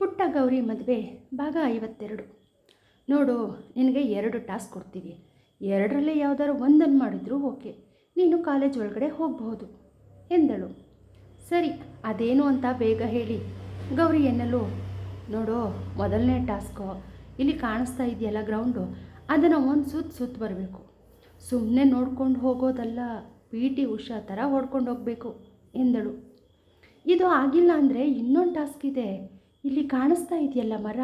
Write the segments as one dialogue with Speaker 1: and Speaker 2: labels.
Speaker 1: ಪುಟ್ಟ ಗೌರಿ ಮದುವೆ ಭಾಗ 52. ನೋಡು, ನಿನಗೆ 2 ಟಾಸ್ಕ್ ಕೊಡ್ತೀವಿ. ಎರಡರಲ್ಲಿ ಯಾವುದಾದ್ರು ಒಂದನ್ನು ಮಾಡಿದರೂ ಓಕೆ, ನೀನು ಕಾಲೇಜ್ ಒಳಗಡೆ ಹೋಗಬಹುದು ಎಂದಳು. ಸರಿ, ಅದೇನು ಅಂತ ಬೇಗ ಹೇಳಿ. ಗೌರಿ ಎನ್ನಲು, ನೋಡು, ಮೊದಲನೇ ಟಾಸ್ಕು ಇಲ್ಲಿ ಕಾಣಿಸ್ತಾ ಇದೆಯಲ್ಲ ಗ್ರೌಂಡು, ಅದನ್ನು ಒಂದು ಸುತ್ತ ಬರಬೇಕು. ಸುಮ್ಮನೆ ನೋಡ್ಕೊಂಡು ಹೋಗೋದಲ್ಲ, PT ಉಷಾ ಥರ ಹೊಡ್ಕೊಂಡು ಹೋಗಬೇಕು ಎಂದಳು. ಇದು ಆಗಿಲ್ಲ ಅಂದರೆ ಇನ್ನೊಂದು ಟಾಸ್ಕ್ ಇದೆ. ಇಲ್ಲಿ ಕಾಣಿಸ್ತಾ ಇದೆಯಲ್ಲ ಮರ,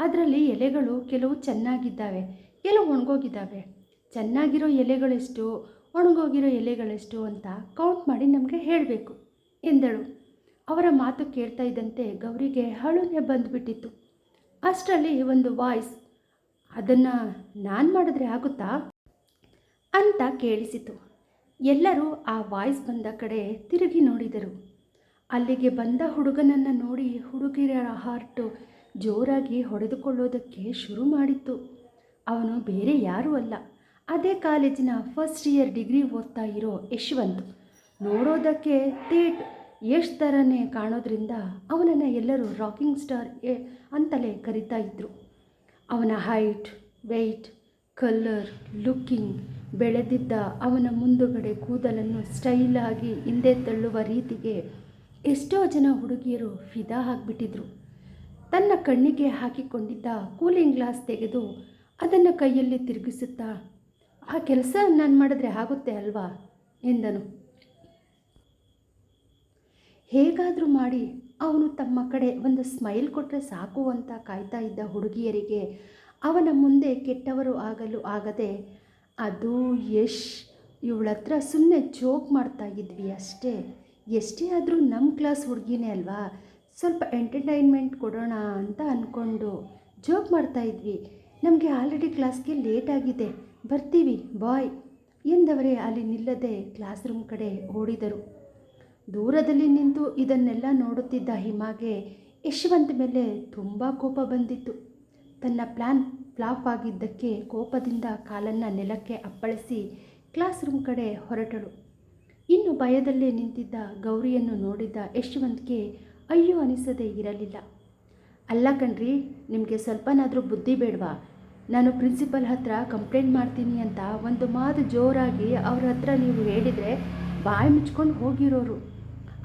Speaker 1: ಅದರಲ್ಲಿ ಎಲೆಗಳು ಕೆಲವು ಚೆನ್ನಾಗಿದ್ದಾವೆ, ಕೆಲವು ಒಣಗೋಗಿದ್ದಾವೆ. ಚೆನ್ನಾಗಿರೋ ಎಲೆಗಳೆಷ್ಟು, ಒಣಗೋಗಿರೋ ಎಲೆಗಳೆಷ್ಟು ಅಂತ ಕೌಂಟ್ ಮಾಡಿ ನಮಗೆ ಹೇಳಬೇಕು ಎಂದಳು. ಅವರ ಮಾತು ಕೇಳ್ತಾ ಇದ್ದಂತೆ ಗೌರಿಗೆ ಅಳುನೇ ಬಂದುಬಿಟ್ಟಿತ್ತು. ಅಷ್ಟರಲ್ಲಿ ಒಂದು ವಾಯ್ಸ್, ಅದನ್ನು ನಾನು ಮಾಡಿದ್ರೆ ಆಗುತ್ತಾ ಅಂತ ಕೇಳಿಸಿತು. ಎಲ್ಲರೂ ಆ ವಾಯ್ಸ್ ಬಂದ ಕಡೆ ತಿರುಗಿ ನೋಡಿದರು. ಅಲ್ಲಿಗೆ ಬಂದ ಹುಡುಗನನ್ನು ನೋಡಿ ಹುಡುಗಿಯರ ಹಾರ್ಟು ಜೋರಾಗಿ ಹೊಡೆದುಕೊಳ್ಳೋದಕ್ಕೆ ಶುರು ಮಾಡಿತ್ತು. ಅವನು ಬೇರೆ ಯಾರೂ ಅಲ್ಲ, ಅದೇ ಕಾಲೇಜಿನ ಫಸ್ಟ್ ಇಯರ್ ಡಿಗ್ರಿ ಓದ್ತಾ ಇರೋ ಯಶವಂತ್. ನೋಡೋದಕ್ಕೆ ಥೇಟ್ ಯಶ್ ಥರನೇ ಕಾಣೋದ್ರಿಂದ ಅವನನ್ನು ಎಲ್ಲರೂ ರಾಕಿಂಗ್ ಸ್ಟಾರ್ ಅಂತಲೇ ಕರೀತಾ ಇದ್ದರು. ಅವನ ಹೈಟ್, ವೆಯ್ಟ್, ಕಲರ್, ಲುಕ್ಕಿಂಗ್, ಬೆಳೆದಿದ್ದ ಅವನ ಮುಂದುಗಡೆ ಕೂದಲನ್ನು ಸ್ಟೈಲಾಗಿ ಹಿಂದೆ ತಳ್ಳುವ ರೀತಿಗೆ ಎಷ್ಟೋ ಜನ ಹುಡುಗಿಯರು ಫಿದಾ ಆಗಿಬಿಟ್ಟಿದ್ರು. ತನ್ನ ಕಣ್ಣಿಗೆ ಹಾಕಿಕೊಂಡಿದ್ದ ಕೂಲಿಂಗ್ ಗ್ಲಾಸ್ ತೆಗೆದು ಅದನ್ನು ಕೈಯಲ್ಲಿ ತಿರುಗಿಸುತ್ತಾ, ಆ ಕೆಲಸ ನಾನು ಮಾಡಿದ್ರೆ ಆಗುತ್ತೆ ಅಲ್ವಾ ಎಂದನು. ಹೇಗಾದರೂ ಮಾಡಿ ಅವನು ತಮ್ಮ ಕಡೆ ಒಂದು ಸ್ಮೈಲ್ ಕೊಟ್ಟರೆ ಸಾಕು ಅಂತ ಕಾಯ್ತಾ ಇದ್ದ ಹುಡುಗಿಯರಿಗೆ ಅವನ ಮುಂದೆ ಕೆಟ್ಟವರು ಆಗಲು ಆಗದೆ, ಅದು ಯಶ್ ಇವಳ ಹತ್ರ ಸುಮ್ಮನೆ ಜೋಕ್ ಮಾಡ್ತಾ ಇದ್ವಿ ಅಷ್ಟೇ, ಎಷ್ಟೇ ಆದರೂ ನಮ್ಮ ಕ್ಲಾಸ್ ಹುಡುಗಿನೇ ಅಲ್ವಾ, ಸ್ವಲ್ಪ ಎಂಟರ್ಟೈನ್ಮೆಂಟ್ ಕೊಡೋಣ ಅಂತ ಅಂದ್ಕೊಂಡು ಜೋಕ್ ಮಾಡ್ತಾಯಿದ್ವಿ. ನಮಗೆ ಆಲ್ರೆಡಿ ಕ್ಲಾಸ್ಗೆ ಲೇಟ್ ಆಗಿದೆ, ಬರ್ತೀವಿ ಬಾಯ್ ಎಂದವರೇ ಅಲ್ಲಿ ನಿಲ್ಲದೆ ಕ್ಲಾಸ್ ರೂಮ್ ಕಡೆ ಓಡಿದರು. ದೂರದಲ್ಲಿ ನಿಂತು ಇದನ್ನೆಲ್ಲ ನೋಡುತ್ತಿದ್ದ ಹಿಮಾಗೆ ಯಶವಂತ್ ಮೇಲೆ ತುಂಬ ಕೋಪ ಬಂದಿತ್ತು. ತನ್ನ ಪ್ಲ್ಯಾನ್ ಫ್ಲಾಪ್ ಆಗಿದ್ದಕ್ಕೆ ಕೋಪದಿಂದ ಕಾಲನ್ನು ನೆಲಕ್ಕೆ ಅಪ್ಪಳಿಸಿ ಕ್ಲಾಸ್ ರೂಮ್ ಕಡೆ ಹೊರಟಳು. ಇನ್ನು ಭಯದಲ್ಲೇ ನಿಂತಿದ್ದ ಗೌರಿಯನ್ನು ನೋಡಿದ್ದ ಯಶವಂತ್ಗೆ ಅಯ್ಯೋ ಅನಿಸದೇ ಇರಲಿಲ್ಲ. ಅಲ್ಲ ಕಣ್ರಿ, ನಿಮಗೆ ಸ್ವಲ್ಪನಾದರೂ ಬುದ್ಧಿ ಬೇಡವಾ? ನಾನು ಪ್ರಿನ್ಸಿಪಲ್ ಹತ್ರ ಕಂಪ್ಲೇಂಟ್ ಮಾಡ್ತೀನಿ ಅಂತ ಒಂದು ಮಾತು ಜೋರಾಗಿ ಅವ್ರ ಹತ್ರ ನೀವು ಹೇಳಿದರೆ ಬಾಯಿ ಮುಚ್ಕೊಂಡು ಹೋಗಿರೋರು.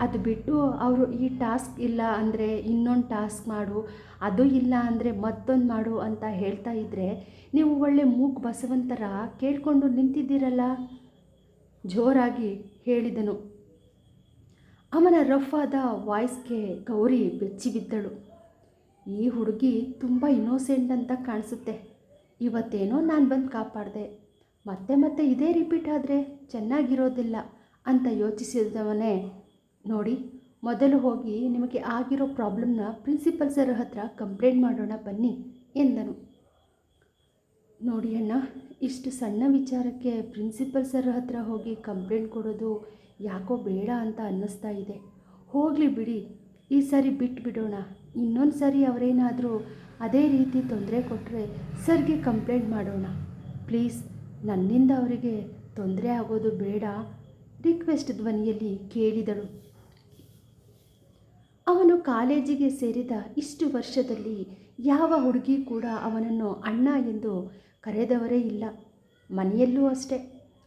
Speaker 1: ಅದು ಬಿಟ್ಟು ಅವರು ಈ ಟಾಸ್ಕ್ ಇಲ್ಲ ಅಂದರೆ ಇನ್ನೊಂದು ಟಾಸ್ಕ್ ಮಾಡು, ಅದು ಇಲ್ಲ ಅಂದರೆ ಮತ್ತೊಂದು ಮಾಡು ಅಂತ ಹೇಳ್ತಾ ಇದ್ದರೆ ನೀವು ಒಳ್ಳೆ ಮೂಕ್ ಬಸವಂತರ ಕೇಳಿಕೊಂಡು ನಿಂತಿದ್ದೀರಲ್ಲ, ಜೋರಾಗಿ ಹೇಳಿದನು. ಅವನ ರಫ್ ಆದ ವಾಯ್ಸ್ಗೆ ಗೌರಿ ಬೆಚ್ಚಿಬಿದ್ದಳು. ಈ ಹುಡುಗಿ ತುಂಬ ಇನ್ನೋಸೆಂಟ್ ಅಂತ ಕಾಣಿಸುತ್ತೆ. ಇವತ್ತೇನೋ ನಾನು ಬಂದು ಕಾಪಾಡಿದೆ, ಮತ್ತೆ ಇದೇ ರಿಪೀಟ್ ಆದರೆ ಚೆನ್ನಾಗಿರೋದಿಲ್ಲ ಅಂತ ಯೋಚಿಸಿದವನೇ, ನೋಡಿ, ಮೊದಲು ಹೋಗಿ ನಿಮಗೆ ಆಗಿರೋ ಪ್ರಾಬ್ಲಮ್ನ ಪ್ರಿನ್ಸಿಪಲ್ ಸರ್ ಹತ್ರ ಕಂಪ್ಲೇಂಟ್ ಮಾಡೋಣ ಬನ್ನಿ ಎಂದನು. ನೋಡಿ ಅಣ್ಣ, ಇಷ್ಟು ಸಣ್ಣ ವಿಚಾರಕ್ಕೆ ಪ್ರಿನ್ಸಿಪಲ್ ಸರ್ ಹತ್ರ ಹೋಗಿ ಕಂಪ್ಲೇಂಟ್ ಕೊಡೋದು ಯಾಕೋ ಬೇಡ ಅಂತ ಅನ್ನಿಸ್ತಾ ಇದೆ. ಹೋಗಲಿ ಬಿಡಿ, ಈ ಸಾರಿ ಬಿಟ್ಬಿಡೋಣ. ಇನ್ನೊಂದು ಸಾರಿ ಅವರೇನಾದರೂ ಅದೇ ರೀತಿ ತೊಂದರೆ ಕೊಟ್ಟರೆ ಸರ್ಗೆ ಕಂಪ್ಲೇಂಟ್ ಮಾಡೋಣ. ಪ್ಲೀಸ್, ನನ್ನಿಂದ ಅವರಿಗೆ ತೊಂದರೆ ಆಗೋದು ಬೇಡ, ರಿಕ್ವೆಸ್ಟ್ ಧ್ವನಿಯಲ್ಲಿ ಕೇಳಿದಳು. ಅವನು ಕಾಲೇಜಿಗೆ ಸೇರಿದ ಇಷ್ಟು ವರ್ಷದಲ್ಲಿ ಯಾವ ಹುಡುಗಿ ಕೂಡ ಅವನನ್ನು ಅಣ್ಣ ಎಂದು ಕರೆದವರೇ ಇಲ್ಲ. ಮನೆಯಲ್ಲೂ ಅಷ್ಟೇ,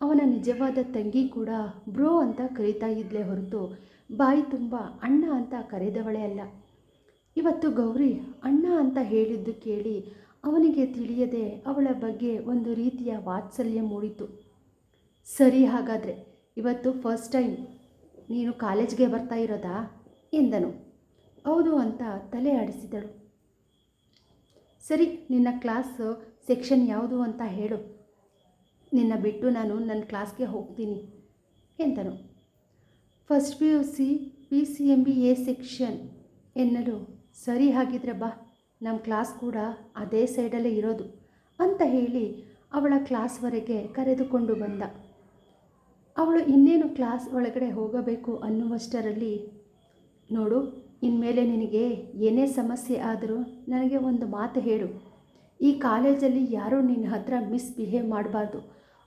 Speaker 1: ಅವನ ನಿಜವಾದ ತಂಗಿ ಕೂಡ ಬ್ರೋ ಅಂತ ಕರೀತಾ ಇದ್ಲೇ ಹೊರತು ಬಾಯಿ ತುಂಬ ಅಣ್ಣ ಅಂತ ಕರೆದವಳೇ ಅಲ್ಲ. ಇವತ್ತು ಗೌರಿ ಅಣ್ಣ ಅಂತ ಹೇಳಿದ್ದು ಕೇಳಿ ಅವನಿಗೆ ತಿಳಿಯದೆ ಅವಳ ಬಗ್ಗೆ ಒಂದು ರೀತಿಯ ವಾತ್ಸಲ್ಯ ಮೂಡಿತು. ಸರಿ, ಹಾಗಾದರೆ ಇವತ್ತು ಫಸ್ಟ್ ಟೈಮ್ ನೀನು ಕಾಲೇಜ್ಗೆ ಬರ್ತಾ ಇರೋದಾ ಎಂದನು. ಹೌದು ಅಂತ ತಲೆ ಆಡಿಸಿದಳು. ಸರಿ, ನಿನ್ನ ಕ್ಲಾಸ್ ಸೆಕ್ಷನ್ ಯಾವುದು ಅಂತ ಹೇಳು, ನಿನ್ನ ಬಿಟ್ಟು ನಾನು ನನ್ನ ಕ್ಲಾಸ್ಗೆ ಹೋಗ್ತೀನಿ ಎಂದನು. First PUC PCMB A section ಎನ್ನಲು, ಸರಿ ಹಾಗಿದ್ರೆ ಬಾ, ನಮ್ಮ ಕ್ಲಾಸ್ ಕೂಡ ಅದೇ ಸೈಡಲ್ಲೇ ಇರೋದು ಅಂತ ಹೇಳಿ ಅವಳ ಕ್ಲಾಸ್ವರೆಗೆ ಕರೆದುಕೊಂಡು ಬಂದ. ಅವಳು ಇನ್ನೇನು ಕ್ಲಾಸ್ ಒಳಗಡೆ ಹೋಗಬೇಕು ಅನ್ನುವಷ್ಟರಲ್ಲಿ, ನೋಡು, ಇನ್ಮೇಲೆ ನಿನಗೆ ಏನೇ ಸಮಸ್ಯೆ ಆದರೂ ನನಗೆ ಒಂದು ಮಾತು ಹೇಳು. ಈ ಕಾಲೇಜಲ್ಲಿ ಯಾರೂ ನಿನ್ನ ಹತ್ರ ಮಿಸ್ಬಿಹೇವ್ ಮಾಡಬಾರ್ದು,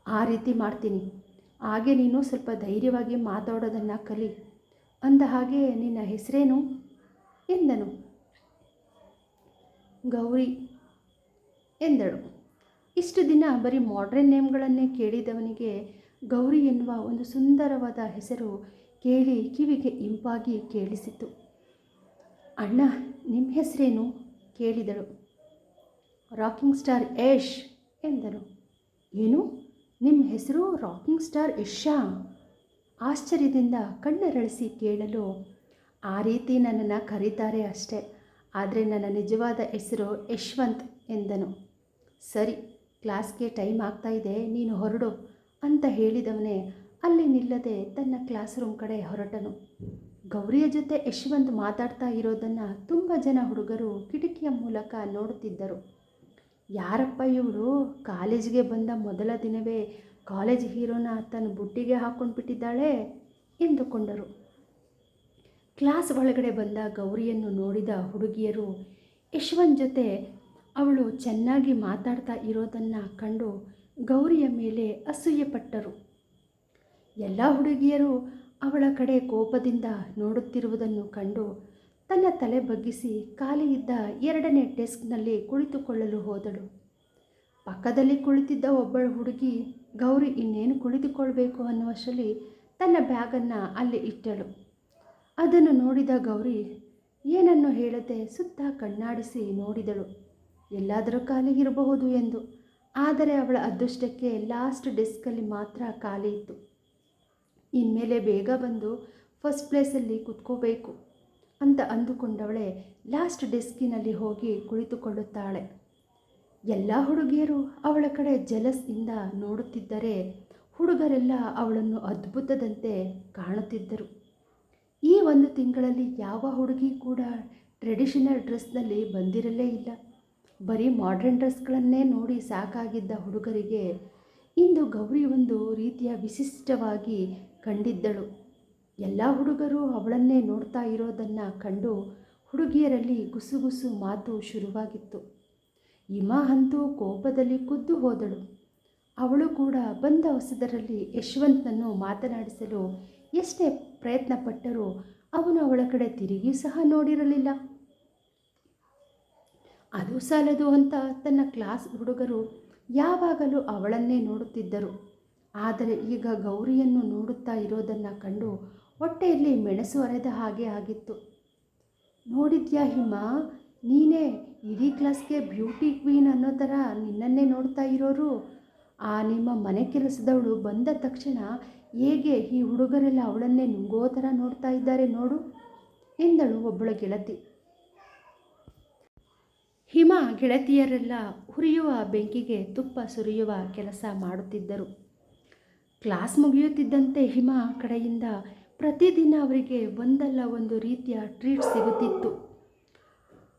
Speaker 1: ಆ ರೀತಿ ಮಾಡ್ತೀನಿ. ಹಾಗೆ ನೀನು ಸ್ವಲ್ಪ ಧೈರ್ಯವಾಗಿ ಮಾತಾಡೋದನ್ನು ಕಲಿ. ಅಂದ ಹಾಗೆ ನಿನ್ನ ಹೆಸರೇನು ಎಂದನು. ಗೌರಿ ಎಂದಳು. ಇಷ್ಟು ದಿನ ಬರೀ ಮಾಡ್ರನ್ ನೇಮ್ಗಳನ್ನೇ ಕೇಳಿದವನಿಗೆ ಗೌರಿ ಎನ್ನುವ ಒಂದು ಸುಂದರವಾದ ಹೆಸರು ಕೇಳಿ ಕಿವಿಗೆ ಇಂಪಾಗಿ ಕೇಳಿಸಿತು. ಅಣ್ಣ, ನಿಮ್ಮ ಹೆಸರೇನು ಕೇಳಿದಳು. ರಾಕಿಂಗ್ ಸ್ಟಾರ್ ಯಶ್ ಎಂದನು. ಏನು, ನಿಮ್ಮ ಹೆಸರು ರಾಕಿಂಗ್ ಸ್ಟಾರ್ ಯಶಾ? ಆಶ್ಚರ್ಯದಿಂದ ಕಣ್ಣರಳಿಸಿ ಕೇಳಲು, ಆ ರೀತಿ ನನ್ನನ್ನು ಕರೀತಾರೆ ಅಷ್ಟೇ, ಆದರೆ ನನ್ನ ನಿಜವಾದ ಹೆಸರು ಯಶ್ವಂತ್ ಎಂದನು. ಸರಿ, ಕ್ಲಾಸ್ಗೆ ಟೈಮ್ ಆಗ್ತಾ ಇದೆ, ನೀನು ಹೊರಡು ಅಂತ ಹೇಳಿದವನೇ ಅಲ್ಲಿ ನಿಲ್ಲದೆ ತನ್ನ ಕ್ಲಾಸ್ ರೂಮ್ ಕಡೆ ಹೊರಟನು. ಗೌರಿಯ ಜೊತೆ ಯಶವಂತ್ ಮಾತಾಡ್ತಾ ಇರೋದನ್ನು ತುಂಬ ಜನ ಹುಡುಗರು ಕಿಟಕಿಯ ಮೂಲಕ ನೋಡುತ್ತಿದ್ದರು. ಯಾರಪ್ಪ ಇವಳು, ಕಾಲೇಜಿಗೆ ಬಂದ ಮೊದಲ ದಿನವೇ ಕಾಲೇಜ್ ಹೀರೋನ ತನ್ನ ಬುಟ್ಟಿಗೆ ಹಾಕ್ಕೊಂಡ್ಬಿಟ್ಟಿದ್ದಾಳೆ ಎಂದುಕೊಂಡರು. ಕ್ಲಾಸ್ ಒಳಗಡೆ ಬಂದ ಗೌರಿಯನ್ನು ನೋಡಿದ ಹುಡುಗಿಯರು ಯಶವಂತ್ ಜೊತೆ ಅವಳು ಚೆನ್ನಾಗಿ ಮಾತಾಡ್ತಾ ಇರೋದನ್ನು ಕಂಡು ಗೌರಿಯ ಮೇಲೆ ಅಸೂಯೆಪಟ್ಟರು. ಎಲ್ಲ ಹುಡುಗಿಯರು ಅವಳ ಕಡೆ ಕೋಪದಿಂದ ನೋಡುತ್ತಿರುವುದನ್ನು ಕಂಡು ತನ್ನ ತಲೆ ಬಗ್ಗಿಸಿ ಖಾಲಿ ಇದ್ದ 2ನೇ ಡೆಸ್ಕ್ನಲ್ಲಿ ಕುಳಿತುಕೊಳ್ಳಲು ಹೋದಳು. ಪಕ್ಕದಲ್ಲಿ ಕುಳಿತಿದ್ದ ಒಬ್ಬಳು ಹುಡುಗಿ ಗೌರಿ ಇನ್ನೇನು ಕುಳಿತುಕೊಳ್ಬೇಕು ಅನ್ನುವಷ್ಟರಲ್ಲಿ ತನ್ನ ಬ್ಯಾಗನ್ನು ಅಲ್ಲಿ ಇಟ್ಟಳು. ಅದನ್ನು ನೋಡಿದ ಗೌರಿ ಏನನ್ನು ಹೇಳದೆ ಸುತ್ತ ಕಣ್ಣಾಡಿಸಿ ನೋಡಿದಳು, ಎಲ್ಲಾದರೂ ಖಾಲಿ ಇರಬಹುದು ಎಂದು. ಆದರೆ ಅವಳ ಅದೃಷ್ಟಕ್ಕೆ ಲಾಸ್ಟ್ ಡೆಸ್ಕಲ್ಲಿ ಮಾತ್ರ ಖಾಲಿ ಇತ್ತು. ಇನ್ಮೇಲೆ ಬೇಗ ಬಂದು ಫಸ್ಟ್ ಪ್ಲೇಸಲ್ಲಿ ಕುತ್ಕೋಬೇಕು ಅಂತ ಅಂದುಕೊಂಡವಳೆ ಲಾಸ್ಟ್ ಡೆಸ್ಕಿನಲ್ಲಿ ಹೋಗಿ ಕುಳಿತುಕೊಳ್ಳುತ್ತಾಳೆ. ಎಲ್ಲ ಹುಡುಗಿಯರು ಅವಳ ಕಡೆ ಜಲಸ್ ಇಂದ ನೋಡುತ್ತಿದ್ದರೆ ಹುಡುಗರೆಲ್ಲ ಅವಳನ್ನು ಅದ್ಭುತದಂತೆ ಕಾಣುತ್ತಿದ್ದರು. ಈ 1 ತಿಂಗಳಲ್ಲಿ ಯಾವ ಹುಡುಗಿ ಕೂಡ ಟ್ರೆಡಿಷನಲ್ ಡ್ರೆಸ್ನಲ್ಲಿ ಬಂದಿರಲೇ ಇಲ್ಲ. ಬರೀ ಮಾಡ್ರನ್ ಡ್ರೆಸ್ಗಳನ್ನೇ ನೋಡಿ ಸಾಕಾಗಿದ್ದ ಹುಡುಗರಿಗೆ ಇಂದು ಗೌರಿ ಒಂದು ರೀತಿಯ ವಿಶಿಷ್ಟವಾಗಿ ಕಂಡಿದ್ದಳು. ಎಲ್ಲ ಹುಡುಗರು ಅವಳನ್ನೇ ನೋಡ್ತಾ ಇರೋದನ್ನು ಕಂಡು ಹುಡುಗಿಯರಲ್ಲಿ ಗುಸುಗುಸು ಮಾತು ಶುರುವಾಗಿತ್ತು. ಹಿಮಾ ಅಂತೂ ಕೋಪದಲ್ಲಿ ಕುದ್ದು ಹೋದಳು. ಅವಳು ಕೂಡ ಬಂದ ಹೊಸದರಲ್ಲಿ ಯಶವಂತನನ್ನು ಮಾತನಾಡಿಸಲು ಎಷ್ಟೇ ಪ್ರಯತ್ನಪಟ್ಟರೂ ಅವನು ಅವಳ ಕಡೆ ತಿರುಗಿಯೂ ಸಹ ನೋಡಿರಲಿಲ್ಲ. ಅದು ಸಾಲದು ಅಂತ ತನ್ನ ಕ್ಲಾಸ್ ಹುಡುಗರು ಯಾವಾಗಲೂ ಅವಳನ್ನೇ ನೋಡುತ್ತಿದ್ದರು. ಆದರೆ ಈಗ ಗೌರಿಯನ್ನು ನೋಡುತ್ತಾ ಇರೋದನ್ನು ಕಂಡು ಹೊಟ್ಟೆಯಲ್ಲಿ ಮೆಣಸು ಅರೆದ ಹಾಗೆ ಆಗಿತ್ತು. ನೋಡಿದ್ಯಾ ಹಿಮಾ, ನೀನೇ ಇಡೀ ಕ್ಲಾಸ್ಗೆ ಬ್ಯೂಟಿ ಕ್ವೀನ್ ಅನ್ನೋ ಥರ ನಿನ್ನನ್ನೇ ನೋಡ್ತಾ ಇರೋರು. ಆ ನಿಮ್ಮ ಮನೆ ಕೆಲಸದವಳು ಬಂದ ತಕ್ಷಣ ಹೇಗೆ ಈ ಹುಡುಗರೆಲ್ಲ ಅವಳನ್ನೇ ನುಂಗೋ ಥರ ನೋಡ್ತಾ ಇದ್ದಾರೆ ನೋಡು ಎಂದಳು ಒಬ್ಬಳ ಗೆಳತಿ. ಹಿಮಾ ಗೆಳತಿಯರೆಲ್ಲ ಹುರಿಯುವ ಬೆಂಕಿಗೆ ತುಪ್ಪ ಸುರಿಯುವ ಕೆಲಸ ಮಾಡುತ್ತಿದ್ದರು. ಕ್ಲಾಸ್ ಮುಗಿಯುತ್ತಿದ್ದಂತೆ ಹಿಮಾ ಕಡೆಯಿಂದ ಪ್ರತಿದಿನ ಅವರಿಗೆ ಒಂದಲ್ಲ ಒಂದು ರೀತಿಯ ಟ್ರೀಟ್ ಸಿಗುತ್ತಿತ್ತು.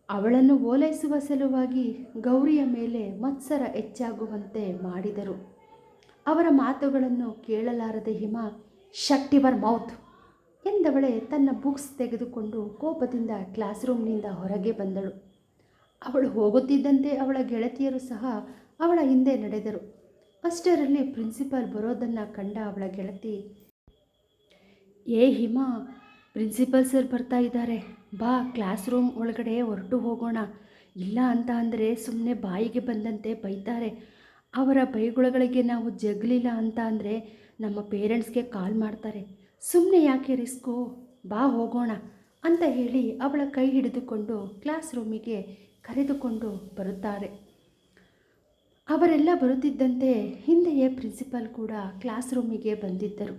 Speaker 1: ಅವಳನ್ನು ಓಲೈಸುವ ಸಲುವಾಗಿ ಗೌರಿಯ ಮೇಲೆ ಮತ್ಸರ ಹೆಚ್ಚಾಗುವಂತೆ ಮಾಡಿದರು. ಅವರ ಮಾತುಗಳನ್ನು ಕೇಳಲಾರದೆ ಹಿಮಾ ಶಟ್ ಯುವರ್ ಮೌತ್ ಎಂದವಳೆ ತನ್ನ ಬುಕ್ಸ್ ತೆಗೆದುಕೊಂಡು ಕೋಪದಿಂದ ಕ್ಲಾಸ್ ರೂಮ್ನಿಂದ ಹೊರಗೆ ಬಂದಳು. ಅವಳು ಹೋಗುತ್ತಿದ್ದಂತೆ ಅವಳ ಗೆಳತಿಯರು ಸಹ ಅವಳ ಹಿಂದೆ ನಡೆದರು. ಅಷ್ಟರಲ್ಲಿ ಪ್ರಿನ್ಸಿಪಾಲ್ ಬರೋದನ್ನು ಕಂಡ ಅವಳ ಗೆಳತಿ, ಏ ಹಿಮಾ, ಪ್ರಿನ್ಸಿಪಲ್ ಸರ್ ಬರ್ತಾ ಇದ್ದಾರೆ, ಬಾ ಕ್ಲಾಸ್ ರೂಮ್ ಒಳಗಡೆ ಹೊರಟು ಹೋಗೋಣ. ಇಲ್ಲ ಅಂತ ಅಂದರೆ ಸುಮ್ಮನೆ ಬಾಯಿಗೆ ಬಂದಂತೆ ಬೈತಾರೆ. ಅವರ ಬೈಗುಳಗಳಿಗೆ ನಾವು ಜಗ್ಲಿಲ್ಲ ಅಂತ ಅಂದರೆ ನಮ್ಮ ಪೇರೆಂಟ್ಸ್ಗೆ ಕಾಲ್ ಮಾಡ್ತಾರೆ. ಸುಮ್ಮನೆ ಯಾಕೆ ರಿಸ್ಕು, ಬಾ ಹೋಗೋಣ ಅಂತ ಹೇಳಿ ಅವಳ ಕೈ ಹಿಡಿದುಕೊಂಡು ಕ್ಲಾಸ್ ರೂಮಿಗೆ ಕರೆದುಕೊಂಡು ಬರುತ್ತಾರೆ. ಅವರೆಲ್ಲ ಬರುತ್ತಿದ್ದಂತೆ ಹಿಂದೆಯೇ ಪ್ರಿನ್ಸಿಪಲ್ ಕೂಡ ಕ್ಲಾಸ್ ರೂಮಿಗೆ ಬಂದಿದ್ದರು.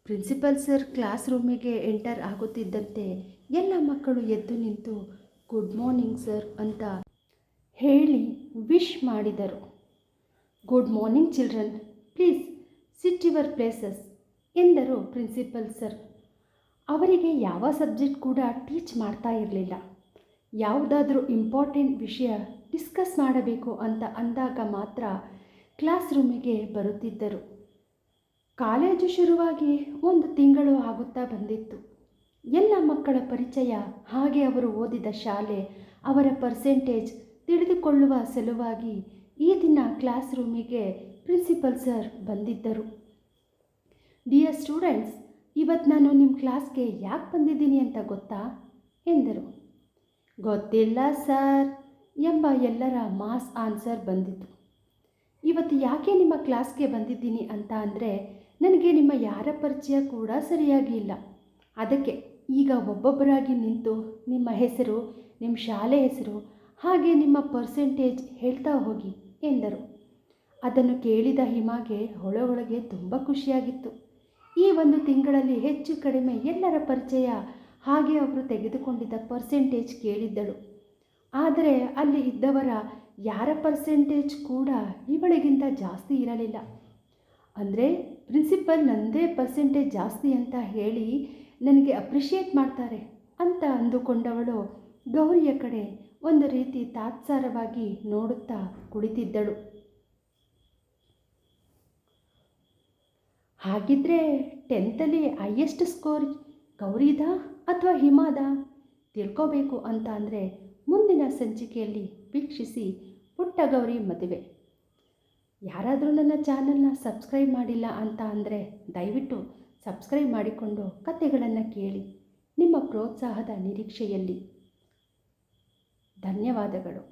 Speaker 1: ಪ್ರಿನ್ಸಿಪಲ್ ಸರ್ ಕ್ಲಾಸ್ ರೂಮಿಗೆ ಎಂಟರ್ ಆಗುತ್ತಿದ್ದಂತೆ ಎಲ್ಲ ಮಕ್ಕಳು ಎದ್ದು ನಿಂತು ಗುಡ್ ಮಾರ್ನಿಂಗ್ ಸರ್ ಅಂತ ಹೇಳಿ ವಿಶ್ ಮಾಡಿದರು. Good morning children, please sit your places ಎಂದರು ಪ್ರಿನ್ಸಿಪಲ್ ಸರ್. ಅವರಿಗೆ ಯಾವ ಸಬ್ಜೆಕ್ಟ್ ಕೂಡ ಟೀಚ್ ಮಾಡ್ತಾ ಇರಲಿಲ್ಲ. ಯಾವುದಾದ್ರೂ ಇಂಪಾರ್ಟೆಂಟ್ ವಿಷಯ ಡಿಸ್ಕಸ್ ಮಾಡಬೇಕು ಅಂತ ಅಂದಾಗ ಮಾತ್ರ ಕ್ಲಾಸ್ ರೂಮಿಗೆ ಬರುತ್ತಿದ್ದರು. ಕಾಲೇಜು ಶುರುವಾಗಿ 1 ತಿಂಗಳು ಆಗುತ್ತಾ ಬಂದಿತ್ತು. ಎಲ್ಲ ಮಕ್ಕಳ ಪರಿಚಯ, ಹಾಗೆ ಅವರು ಓದಿದ ಶಾಲೆ, ಅವರ ಪರ್ಸೆಂಟೇಜ್ ತಿಳಿದುಕೊಳ್ಳುವ ಸಲುವಾಗಿ ಈ ದಿನ ಕ್ಲಾಸ್ ರೂಮಿಗೆ ಪ್ರಿನ್ಸಿಪಲ್ ಸರ್ ಬಂದಿದ್ದರು. ಡಿಯರ್ ಸ್ಟೂಡೆಂಟ್ಸ್, ಇವತ್ತು ನಾನು ನಿಮ್ಮ ಕ್ಲಾಸ್ಗೆ ಯಾಕೆ ಬಂದಿದ್ದೀನಿ ಅಂತ ಗೊತ್ತಾ ಎಂದರು. ಗೊತ್ತಿಲ್ಲ ಸರ್ ಎಂಬ ಎಲ್ಲರ ಮಾಸ್ ಆನ್ಸರ್ ಬಂದಿತು. ಇವತ್ತು ಯಾಕೆ ನಿಮ್ಮ ಕ್ಲಾಸ್ಗೆ ಬಂದಿದ್ದೀನಿ ಅಂತ ಅಂದರೆ, ನನಗೆ ನಿಮ್ಮ ಯಾರ ಪರಿಚಯ ಕೂಡ ಸರಿಯಾಗಿ ಇಲ್ಲ. ಅದಕ್ಕೆ ಈಗ ಒಬ್ಬೊಬ್ಬರಾಗಿ ನಿಂತು ನಿಮ್ಮ ಹೆಸರು, ನಿಮ್ಮ ಶಾಲೆ ಹೆಸರು, ಹಾಗೆ ನಿಮ್ಮ ಪರ್ಸೆಂಟೇಜ್ ಹೇಳ್ತಾ ಹೋಗಿ ಎಂದರು. ಅದನ್ನು ಕೇಳಿದ ಹಿಮಾಗೆ ಒಳಗೆ ತುಂಬ ಖುಷಿಯಾಗಿತ್ತು. ಈ ಒಂದು ತಿಂಗಳಲ್ಲಿ ಹೆಚ್ಚು ಕಡಿಮೆ ಎಲ್ಲರ ಪರಿಚಯ ಹಾಗೆ ಅವರು ತೆಗೆದುಕೊಂಡಿದ್ದ ಪರ್ಸೆಂಟೇಜ್ ಕೇಳಿದ್ದಳು. ಆದರೆ ಅಲ್ಲಿ ಇದ್ದವರ ಯಾರ ಪರ್ಸೆಂಟೇಜ್ ಕೂಡ ಇವಳಿಗಿಂತ ಜಾಸ್ತಿ ಇರಲಿಲ್ಲ. ಅಂದರೆ ಪ್ರಿನ್ಸಿಪಲ್ ನನ್ನದೇ ಪರ್ಸೆಂಟೇಜ್ ಜಾಸ್ತಿ ಅಂತ ಹೇಳಿ ನನಗೆ ಅಪ್ರಿಷಿಯೇಟ್ ಮಾಡ್ತಾರೆ ಅಂತ ಅಂದುಕೊಂಡವಳು ಗೌರಿಯ ಕಡೆ ಒಂದು ರೀತಿ ತಾತ್ಸಾರವಾಗಿ ನೋಡುತ್ತಾ ಕುಳಿತಿದ್ದಳು. ಹಾಗಿದ್ರೆ 10th ಹೈಯೆಸ್ಟ್ ಸ್ಕೋರ್ ಗೌರಿದ ಅಥವಾ ಹಿಮಾದ ತಿಳ್ಕೋಬೇಕು ಅಂತ ಅಂದರೆ ಮುಂದಿನ ಸಂಚಿಕೆಯಲ್ಲಿ ವೀಕ್ಷಿಸಿ. ಪುಟ್ಟ ಗೌರಿ ಮದುವೆ. ಯಾರಾದರೂ ನನ್ನ ಚಾನಲ್ನ ಸಬ್ಸ್ಕ್ರೈಬ್ ಮಾಡಿಲ್ಲ ಅಂತ ಅಂದರೆ ದಯವಿಟ್ಟು ಸಬ್ಸ್ಕ್ರೈಬ್ ಮಾಡಿಕೊಂಡು ಕಥೆಗಳನ್ನು ಕೇಳಿ. ನಿಮ್ಮ ಪ್ರೋತ್ಸಾಹದ ನಿರೀಕ್ಷೆಯಲ್ಲಿ. ಧನ್ಯವಾದಗಳು.